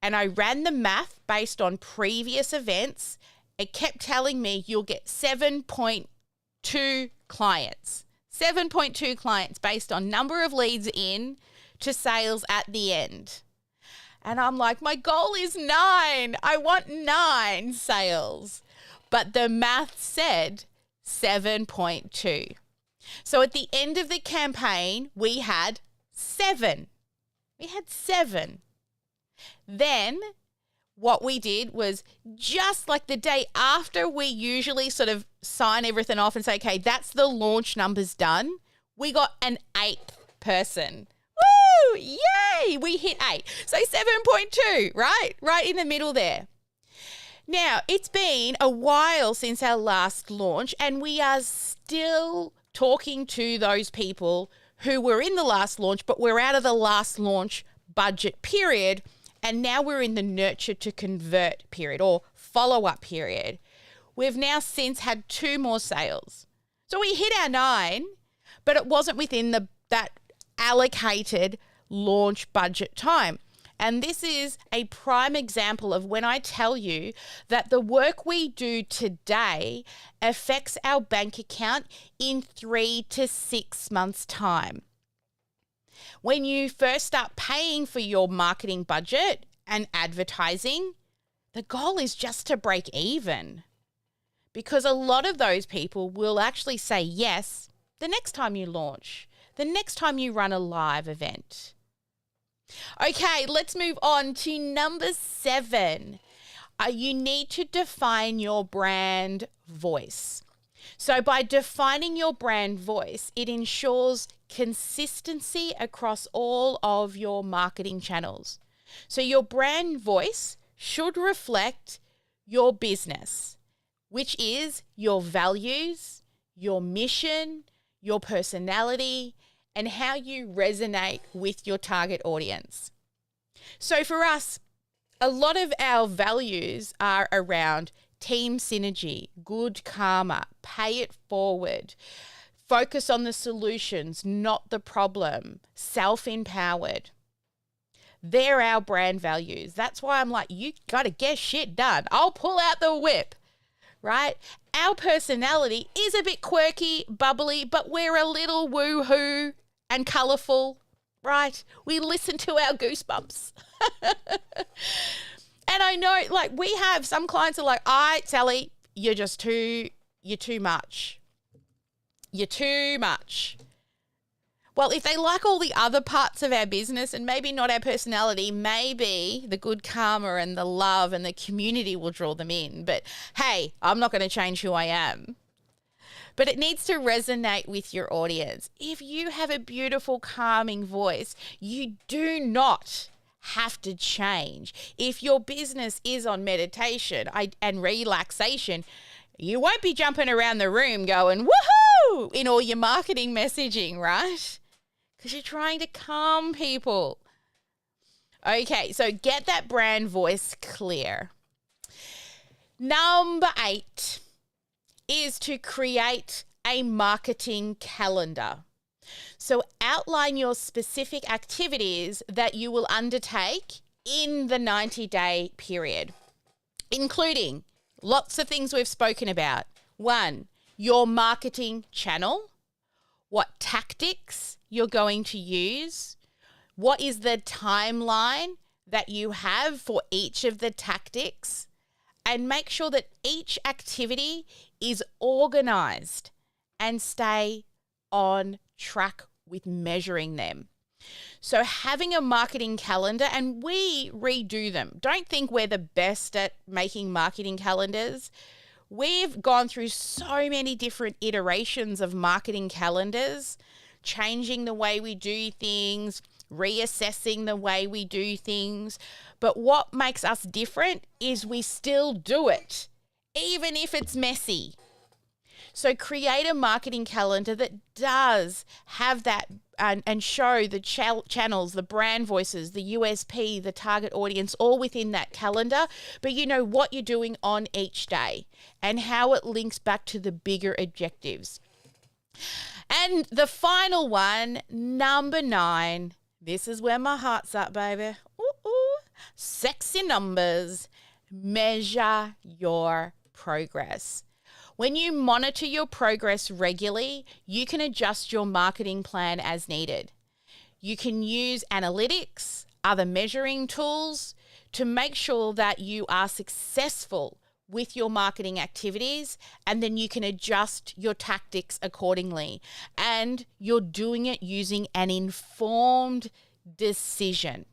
and I ran the math based on previous events, it kept telling me you'll get 7.2 clients. 7.2 clients based on number of leads in to sales at the end. And I'm like, my goal is 9. I want 9 sales. But the math said 7.2. So at the end of the campaign, we had 7. We had 7. Then what we did was, just like the day after we usually sort of sign everything off and say, okay, that's the launch numbers done, we got an 8th person. Woo! Yay! We hit 8. So 7.2, right? Right in the middle there. Now, it's been a while since our last launch, and we are still talking to those people who were in the last launch, but we're out of the last launch budget period, and now we're in the nurture to convert period or follow-up period. We've now since had 2 more sales. So we hit our 9, but it wasn't within that allocated launch budget time. And this is a prime example of when I tell you that the work we do today affects our bank account in 3 to 6 months' time. When you first start paying for your marketing budget and advertising, the goal is just to break even. Because a lot of those people will actually say yes the next time you launch, the next time you run a live event. Okay, let's move on to number 7. You need to define your brand voice. So by defining your brand voice, it ensures consistency across all of your marketing channels. So your brand voice should reflect your business, which is your values, your mission, your personality, and how you resonate with your target audience. So for us, a lot of our values are around team synergy, good karma, pay it forward, focus on the solutions, not the problem, self-empowered. They're our brand values. That's why I'm like, you got to get shit done. I'll pull out the whip, right? Our personality is a bit quirky, bubbly, but we're a little woo-hoo and colourful, right? We listen to our goosebumps. And I know, like, we have some clients are like, Sally, you're too much. You're too much. Well, if they like all the other parts of our business and maybe not our personality, maybe the good karma and the love and the community will draw them in. But hey, I'm not going to change who I am. But it needs to resonate with your audience. If you have a beautiful, calming voice, you do not have to change. If your business is on meditation and relaxation, you won't be jumping around the room going, woohoo, in all your marketing messaging, right? Because you're trying to calm people. Okay, so get that brand voice clear. Number 8 is to create a marketing calendar. So outline your specific activities that you will undertake in the 90-day period, including lots of things we've spoken about. 1, your marketing channel, what tactics you're going to use, what is the timeline that you have for each of the tactics, and make sure that each activity is organized and stay on track with measuring them. So having a marketing calendar, and we redo them. Don't think we're the best at making marketing calendars. We've gone through so many different iterations of marketing calendars, changing the way we do things, reassessing the way we do things. But what makes us different is we still do it, even if it's messy. So create a marketing calendar that does have that and show the channels, the brand voices, the USP, the target audience, all within that calendar. But you know what you're doing on each day and how it links back to the bigger objectives. And the final one, number 9, this is where my heart's at, baby. Ooh. Sexy numbers. Measure your progress. When you monitor your progress regularly, you can adjust your marketing plan as needed. You can use analytics, other measuring tools to make sure that you are successful with your marketing activities, and then you can adjust your tactics accordingly. And you're doing it using an informed decision.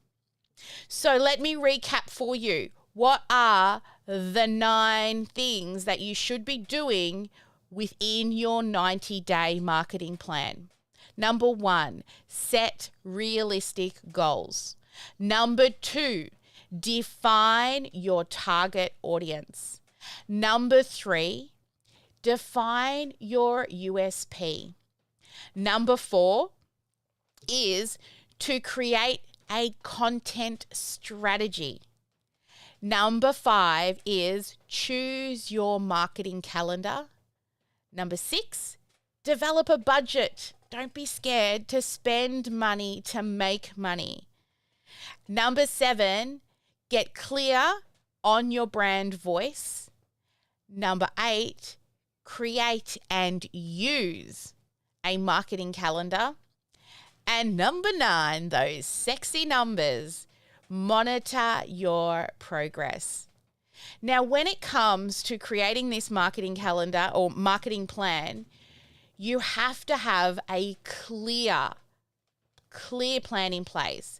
So let me recap for you. What are the 9 things that you should be doing within your 90-day marketing plan? Number 1, set realistic goals. Number 2, define your target audience. Number 3, define your USP. Number 4, is to create a content strategy. Number 5 is choose your marketing calendar. Number 6, develop a budget. Don't be scared to spend money to make money. Number 7, get clear on your brand voice. Number 8, create and use a marketing calendar. And number 9, those sexy numbers, monitor your progress. Now, when it comes to creating this marketing calendar or marketing plan, you have to have a clear plan in place.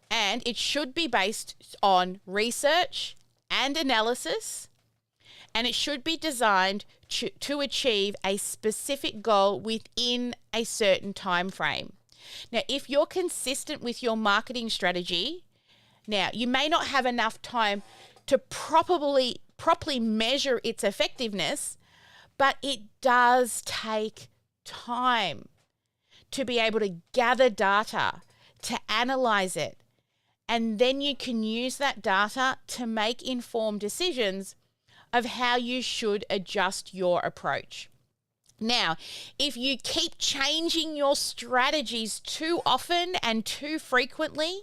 And it should be based on research and analysis. And it should be designed to achieve a specific goal within a certain time frame. Now, if you're consistent with your marketing strategy, now you may not have enough time to properly measure its effectiveness, but it does take time to be able to gather data, to analyze it, and then you can use that data to make informed decisions of how you should adjust your approach. Now, if you keep changing your strategies too often and too frequently,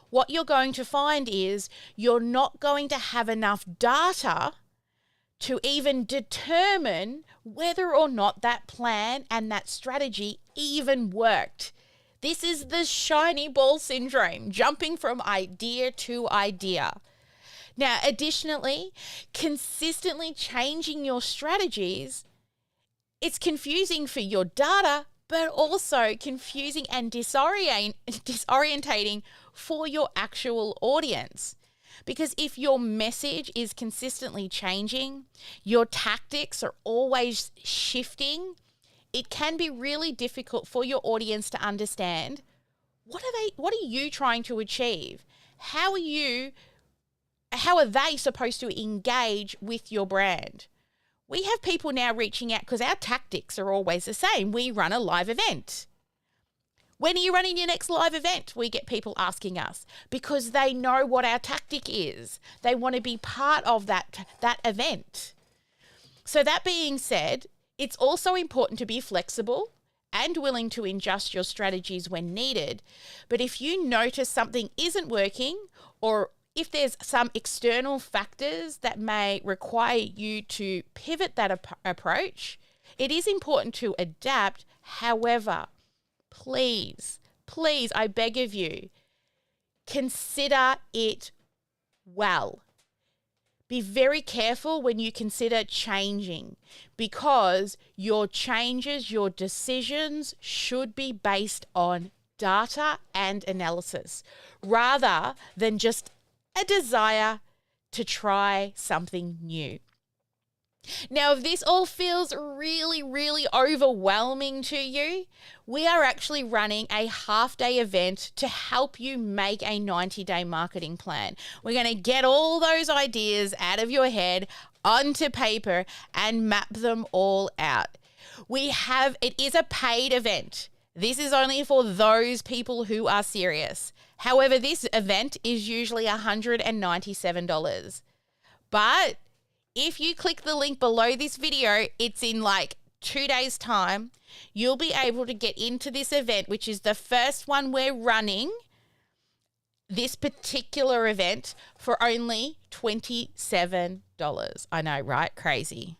what you're going to find is you're not going to have enough data to even determine whether or not that plan and that strategy even worked. This is the shiny ball syndrome, jumping from idea to idea. Now, additionally, consistently changing your strategies, it's confusing for your data, but also confusing and disorientating for your actual audience. Because if your message is consistently changing, your tactics are always shifting, it can be really difficult for your audience to understand what are you trying to achieve? How are they supposed to engage with your brand? We have people now reaching out because our tactics are always the same. We run a live event. When are you running your next live event? We get people asking us because they know what our tactic is. They want to be part of that event. So that being said, it's also important to be flexible and willing to adjust your strategies when needed. But if you notice something isn't working, or if there's some external factors that may require you to pivot that approach, it is important to adapt. However, please, I beg of you, consider it well. Be very careful when you consider changing, because your changes, your decisions should be based on data and analysis rather than just a desire to try something new. Now, if this all feels really, really overwhelming to you, we are actually running a half-day event to help you make a 90-day marketing plan. We're going to get all those ideas out of your head onto paper and map them all out. It is a paid event. This is only for those people who are serious. However, this event is usually $197. But if you click the link below this video, it's in like 2 days' time. You'll be able to get into this event, which is the first one we're running, this particular event, for only $27. I know, right? Crazy.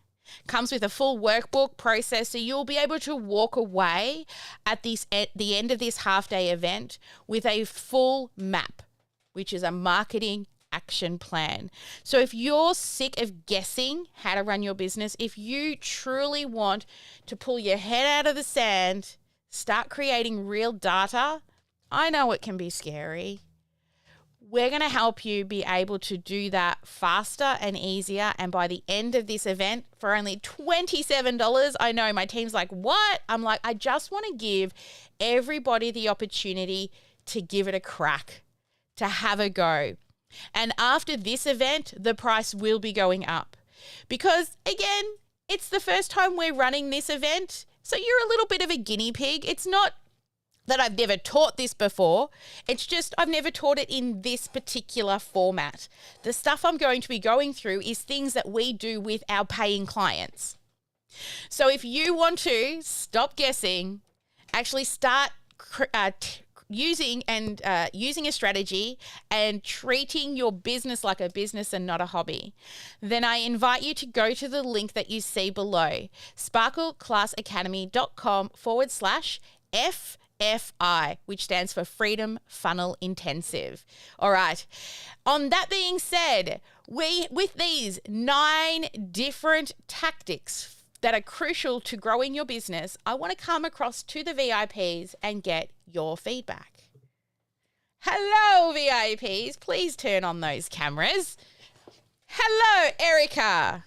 Comes with a full workbook process, so you'll be able to walk away at the end of this half-day event with a full map, which is a marketing action plan. So if you're sick of guessing how to run your business, if you truly want to pull your head out of the sand, start creating real data, I know it can be scary. We're going to help you be able to do that faster and easier. And by the end of this event, for only $27, I know my team's like, what? I'm like, I just want to give everybody the opportunity to give it a crack, to have a go. And after this event, the price will be going up because, again, it's the first time we're running this event. So you're a little bit of a guinea pig. It's not that I've never taught this before. It's just I've never taught it in this particular format. The stuff I'm going to be going through is things that we do with our paying clients. So if you want to stop guessing, actually start using a strategy and treating your business like a business and not a hobby, then I invite you to go to the link that you see below, sparkleclassacademy.com/FFI, which stands for Freedom Funnel Intensive. All right. On that being said, with these 9 different tactics that are crucial to growing your business, I want to come across to the VIPs and get your feedback. Hello, VIPs. Please turn on those cameras. Hello, Erica.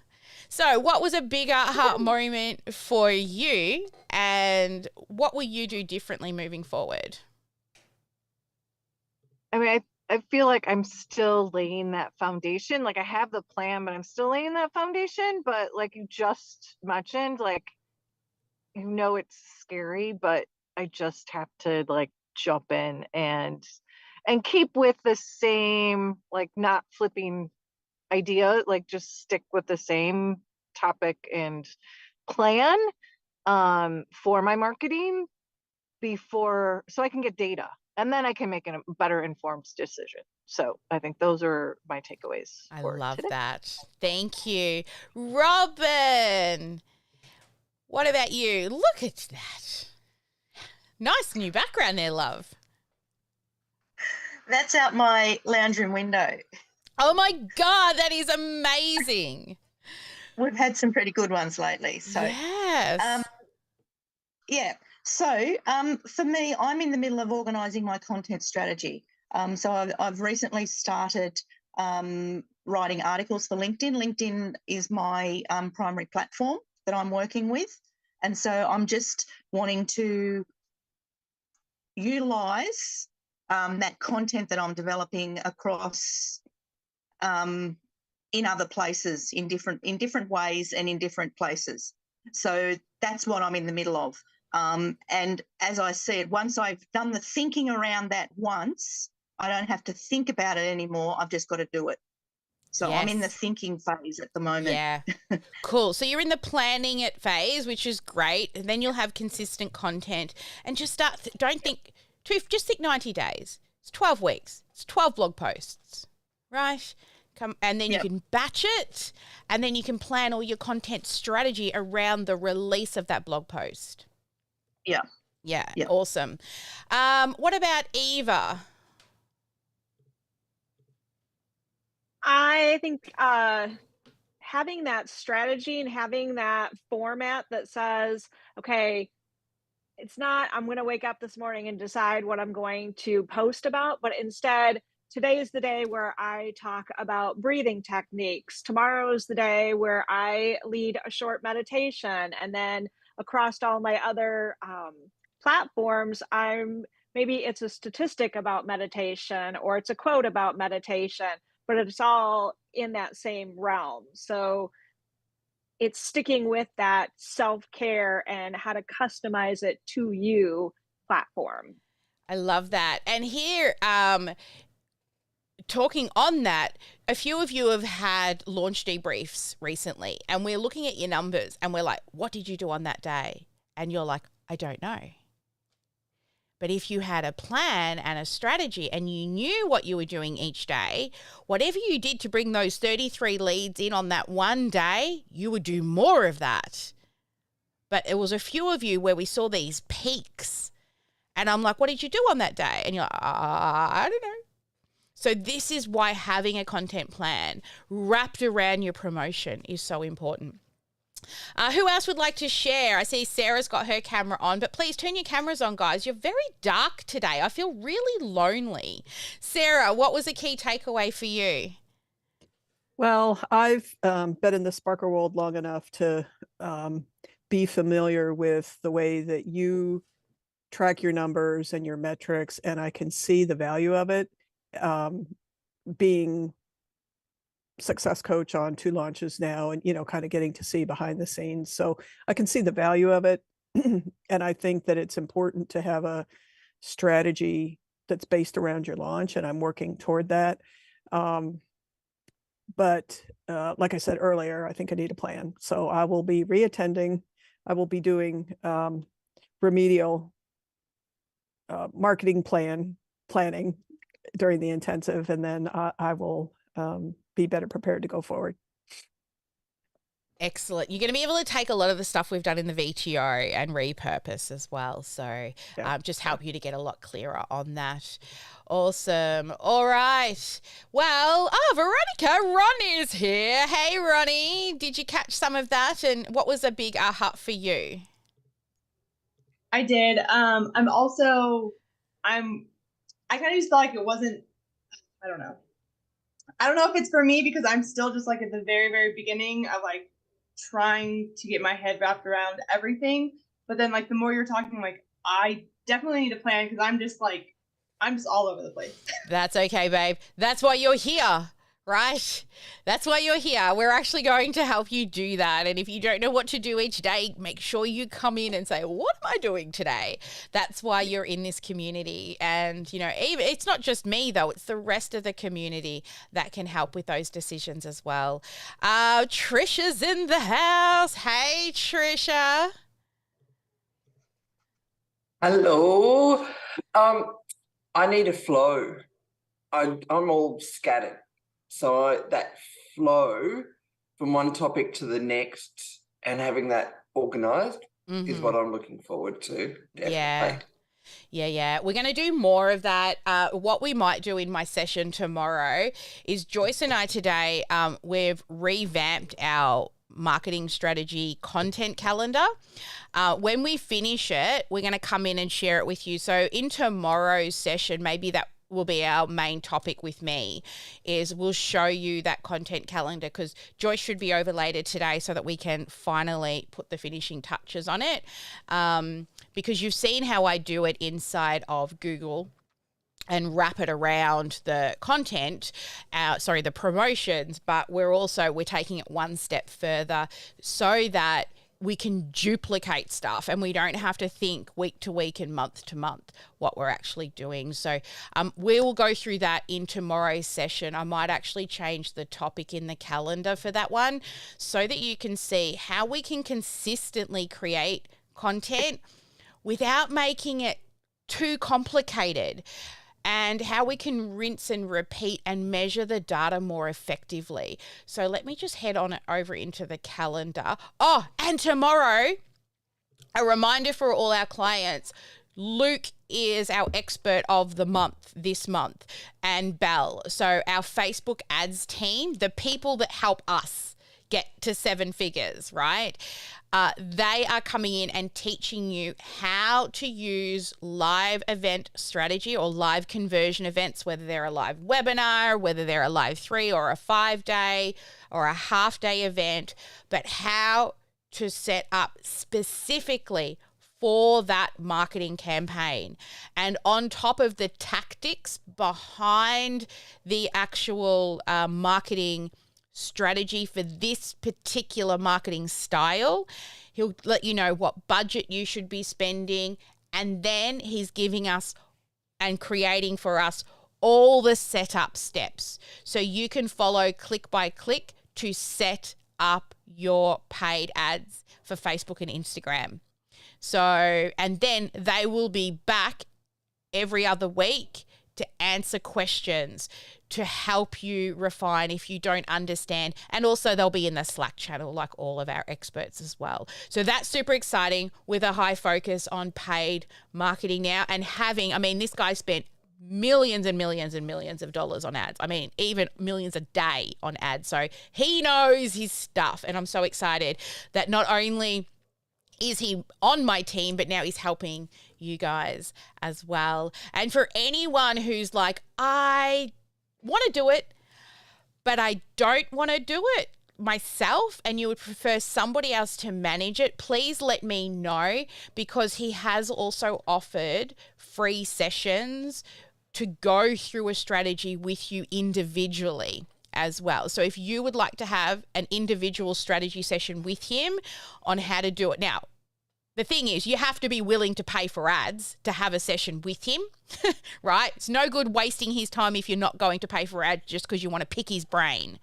So what was a big aha moment for you, and what will you do differently moving forward? I mean, I feel like I'm still laying that foundation. Like I have the plan, but I'm still laying that foundation. But like you just mentioned, like, it's scary, but I just have to like jump in and keep with the same, like not flipping idea, like just stick with the same topic and plan for my marketing so I can get data. And then I can make a better informed decision. So I think those are my takeaways. I love that. Thank you. Robin, what about you? Look at that. Nice new background there, love. That's out my lounge room window. Oh my God, that is amazing. We've had some pretty good ones lately. So yes. Yeah. So for me, I'm in the middle of organising my content strategy. So I've recently started writing articles for LinkedIn. LinkedIn is my primary platform that I'm working with. And so I'm just wanting to utilise that content that I'm developing across in other places, in different ways and in different places. So that's what I'm in the middle of. And as I said, once I've done the thinking around that once, I don't have to think about it anymore. I've just got to do it. So yes. I'm in the thinking phase at the moment. Yeah. Cool. So you're in the planning it phase, which is great. And then you'll have consistent content and just start. Just think 90 days. It's 12 weeks. It's 12 blog posts, right? And then you can batch it, and then you can plan all your content strategy around the release of that blog post. Yeah. Yeah. Awesome. What about Eva? I think having that strategy and having that format that says, okay, it's not, I'm going to wake up this morning and decide what I'm going to post about, but instead, today is the day where I talk about breathing techniques. Tomorrow is the day where I lead a short meditation. And then across all my other platforms, maybe it's a statistic about meditation or it's a quote about meditation, but it's all in that same realm. So it's sticking with that self-care and how to customize it to you platform. I love that. And here, talking on that, a few of you have had launch debriefs recently, and we're looking at your numbers and we're like, what did you do on that day? And you're like, I don't know. But if you had a plan and a strategy and you knew what you were doing each day, whatever you did to bring those 33 leads in on that one day, you would do more of that. But it was a few of you where we saw these peaks. And I'm like, what did you do on that day? And you're like, I don't know. So this is why having a content plan wrapped around your promotion is so important. Who else would like to share? I see Sarah's got her camera on, but please turn your cameras on, guys. You're very dark today. I feel really lonely. Sarah, what was a key takeaway for you? Well, I've been in the Sparkle world long enough to be familiar with the way that you track your numbers and your metrics, and I can see the value of it. Being success coach on 2 launches now and, kind of getting to see behind the scenes. So I can see the value of it. And I think that it's important to have a strategy that's based around your launch, and I'm working toward that. But like I said earlier, I think I need a plan. So I will be reattending. I will be doing remedial marketing planning during the intensive, and then I will be better prepared to go forward. Excellent. You're going to be able to take a lot of the stuff we've done in the VTO and repurpose as well. So just help you to get a lot clearer on that. Awesome. All right. Well, Veronica, Ron is here. Hey, Ronnie, did you catch some of that? And what was a big aha for you? I did. I kind of just felt like it wasn't, I don't know if it's for me because I'm still just like at the very, very beginning of like trying to get my head wrapped around everything. But then like the more you're talking, like I definitely need a plan because I'm just all over the place. That's okay, babe. That's why you're here, right? That's why you're here. We're actually going to help you do that. And if you don't know what to do each day, make sure you come in and say, what am I doing today? That's why you're in this community. And, you know, even, it's not just me, though. It's the rest of the community that can help with those decisions as well. Trisha's in the house. Hey, Trisha. Hello. I need a flow. I'm all scattered. So that flow from one topic to the next and having that organised is what I'm looking forward to. Definitely. Yeah. We're going to do more of that. What we might do in my session tomorrow is Joyce and I today, we've revamped our marketing strategy content calendar. When we finish it, we're going to come in and share it with you. So in tomorrow's session, maybe that will be our main topic with me, is we'll show you that content calendar because Joyce should be over later today so that we can finally put the finishing touches on it. Because you've seen how I do it inside of Google and wrap it around the content, the promotions, but we're taking it one step further so that we can duplicate stuff and we don't have to think week to week and month to month what we're actually doing. So we will go through that in tomorrow's session. I might actually change the topic in the calendar for that one so that you can see how we can consistently create content without making it too complicated, and how we can rinse and repeat and measure the data more effectively. So let me just head on over into the calendar. Oh, and tomorrow, a reminder for all our clients, Luke is our expert of the month this month, and Belle. So our Facebook ads team, the people that help us get to 7 figures, right? They are coming in and teaching you how to use live event strategy or live conversion events, whether they're a live webinar, whether they're a live 3 or a 5-day or a half-day event, but how to set up specifically for that marketing campaign. And on top of the tactics behind the actual marketing strategy for this particular marketing style, he'll let you know what budget you should be spending, and then he's giving us and creating for us all the setup steps so you can follow click by click to set up your paid ads for Facebook and Instagram. So, and then they will be back every other week to answer questions, to help you refine if you don't understand. And also they'll be in the Slack channel like all of our experts as well. So that's super exciting with a high focus on paid marketing now and this guy spent millions and millions and millions of dollars on ads. Even millions a day on ads. So he knows his stuff. And I'm so excited that not only is he on my team, but now he's helping you guys as well. And for anyone who's like, I want to do it, but I don't want to do it myself, and you would prefer somebody else to manage it, please let me know, because he has also offered free sessions to go through a strategy with you individually as well. So if you would like to have an individual strategy session with him on how to do it. Now, the thing is, you have to be willing to pay for ads to have a session with him, right? It's no good wasting his time if you're not going to pay for ads just because you want to pick his brain.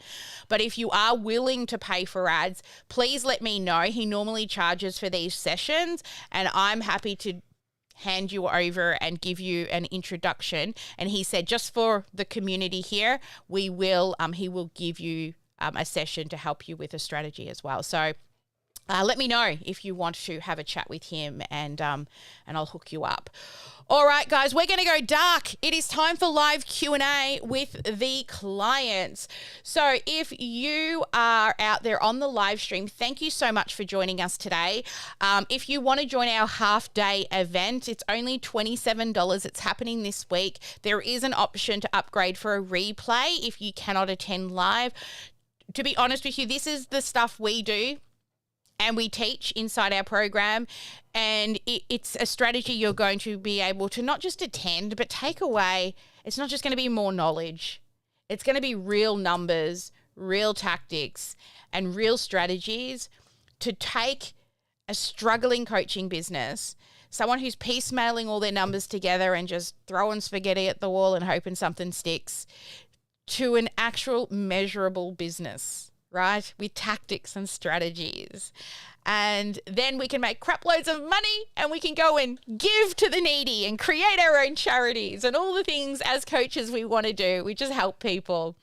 But if you are willing to pay for ads, please let me know. He normally charges for these sessions, and I'm happy to hand you over and give you an introduction. And he said, just for the community here, he will give you a session to help you with a strategy as well. So let me know if you want to have a chat with him, and I'll hook you up. All right, guys, we're going to go dark. It is time for live Q&A with the clients. So if you are out there on the live stream, thank you so much for joining us today. If you want to join our half-day event, it's only $27. It's happening this week. There is an option to upgrade for a replay if you cannot attend live. To be honest with you, this is the stuff we do and we teach inside our program, and it's a strategy you're going to be able to not just attend, but take away. It's not just going to be more knowledge. It's going to be real numbers, real tactics, and real strategies to take a struggling coaching business, someone who's piecemealing all their numbers together and just throwing spaghetti at the wall and hoping something sticks, to an actual measurable business, right? With tactics and strategies. And then we can make crap loads of money, and we can go and give to the needy and create our own charities and all the things as coaches we want to do. We just help people.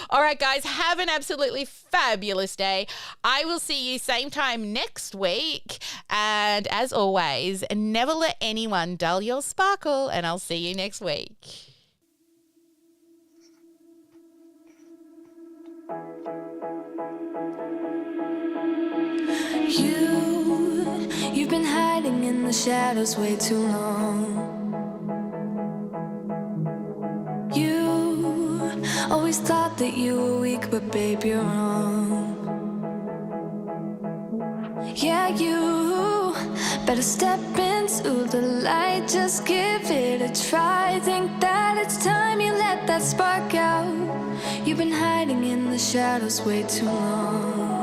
All right, guys, have an absolutely fabulous day. I will see you same time next week. And as always, never let anyone dull your sparkle, and I'll see you next week. You've been hiding in the shadows way too long. You always thought that you were weak, but babe, you're wrong. Yeah, you better step into the light, just give it a try. Think that it's time you let that spark out. You've been hiding in the shadows way too long.